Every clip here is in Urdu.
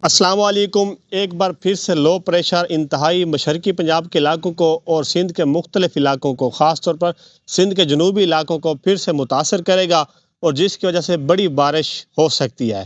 السلام علیکم۔ ایک بار پھر سے لو پریشر انتہائی مشرقی پنجاب کے علاقوں کو اور سندھ کے مختلف علاقوں کو، خاص طور پر سندھ کے جنوبی علاقوں کو پھر سے متاثر کرے گا اور جس کی وجہ سے بڑی بارش ہو سکتی ہے۔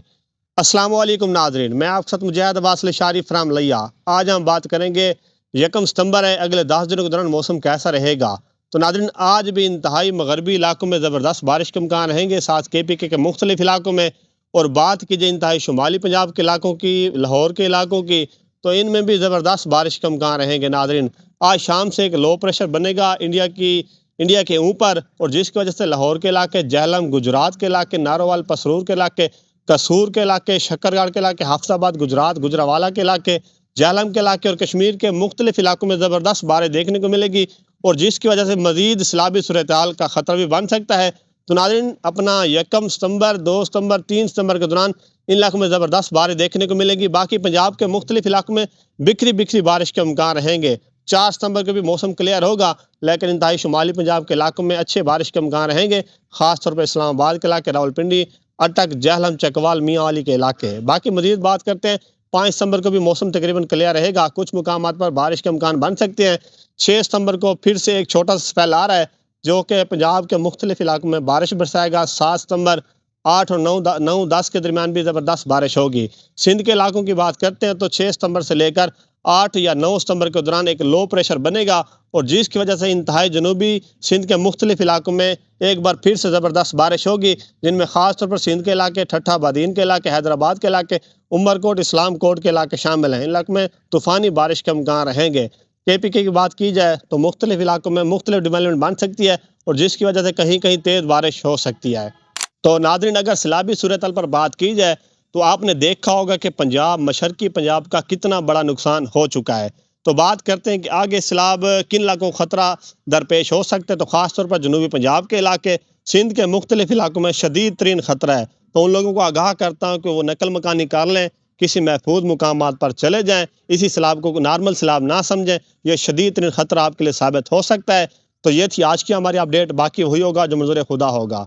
السلام علیکم ناظرین، میں آپ کے ساتھ مجاہد عباس شاری فرام لیا۔ آج ہم بات کریں گے 1 ستمبر ہے، اگلے 10 دنوں کے دوران موسم کیسا رہے گا۔ تو ناظرین، آج بھی انتہائی مغربی علاقوں میں زبردست بارش کے امکان رہیں گے، ساتھ KPK کے مختلف علاقوں میں۔ اور بات کی جائے انتہائی شمالی پنجاب کے علاقوں کی، لاہور کے علاقوں کی، تو ان میں بھی زبردست بارش کا امکان رہیں گے ناظرین۔ آج شام سے ایک لو پریشر بنے گا انڈیا کے اوپر، اور جس کی وجہ سے لاہور کے علاقے، جہلم گجرات کے علاقے، ناروال پسرور کے علاقے، قصور کے علاقے، شکرگڑھ کے علاقے، حفص آباد گجرات، گجرانوالہ کے علاقے، جہلم کے علاقے اور کشمیر کے مختلف علاقوں میں زبردست بارش دیکھنے کو ملے گی، اور جس کی وجہ سے مزید سیلابی صورتحال کا خطرہ بھی بن سکتا ہے۔ تو ناظرین، اپنا 1 ستمبر، 2 ستمبر، 3 ستمبر کے دوران ان علاقوں میں زبردست بارش دیکھنے کو ملے گی۔ باقی پنجاب کے مختلف علاقوں میں بکھری بارش کے امکان رہیں گے۔ 4 ستمبر کو بھی موسم کلیئر ہوگا، لیکن انتہائی شمالی پنجاب کے علاقوں میں اچھے بارش کے امکان رہیں گے، خاص طور پر اسلام آباد کے علاقے، راولپنڈی، اٹک، جہلم، چکوال، میاں والی کے علاقے۔ باقی مزید بات کرتے ہیں، 5 ستمبر کو بھی موسم تقریباً کلیئر رہے گا، کچھ مقامات پر بارش کے امکان بن سکتے ہیں۔ 6 ستمبر کو پھر سے ایک چھوٹا سا سپیل آ رہا ہے جو کہ پنجاب کے مختلف علاقوں میں بارش برسائے گا۔ 7 ستمبر 8 اور 9-10 کے درمیان بھی زبردست بارش ہوگی۔ سندھ کے علاقوں کی بات کرتے ہیں تو 6 ستمبر سے لے کر 8 یا 9 ستمبر کے دوران ایک لو پریشر بنے گا، اور جس کی وجہ سے انتہائی جنوبی سندھ کے مختلف علاقوں میں ایک بار پھر سے زبردست بارش ہوگی، جن میں خاص طور پر سندھ کے علاقے، ٹھٹھہ بادین کے علاقے، حیدرآباد کے علاقے، عمرکوٹ، اسلام کوٹ کے علاقے شامل ہیں۔ ان علاقوں میں طوفانی بارش کے امکان رہیں گے۔ KPK کی بات کی جائے تو مختلف علاقوں میں مختلف ڈیولپمنٹ بن سکتی ہے، اور جس کی وجہ سے کہیں کہیں تیز بارش ہو سکتی ہے۔ تو ناظرین، اگر سیلابی صورتحال پر بات کی جائے تو آپ نے دیکھا ہوگا کہ مشرقی پنجاب کا کتنا بڑا نقصان ہو چکا ہے۔ تو بات کرتے ہیں کہ آگے سیلاب کن علاقوں کو خطرہ درپیش ہو سکتا ہے، تو خاص طور پر جنوبی پنجاب کے علاقے، سندھ کے مختلف علاقوں میں شدید ترین خطرہ ہے۔ تو ان لوگوں کو آگاہ کرتا ہوں کہ وہ نقل مکانی کر لیں، کسی محفوظ مقامات پر چلے جائیں، اسی سیلاب کو نارمل سیلاب نہ سمجھیں، یہ شدید ترین خطرہ آپ کے لیے ثابت ہو سکتا ہے۔ تو یہ تھی آج کی ہماری اپڈیٹ، باقی وہی ہوگا جو منظور خدا ہوگا۔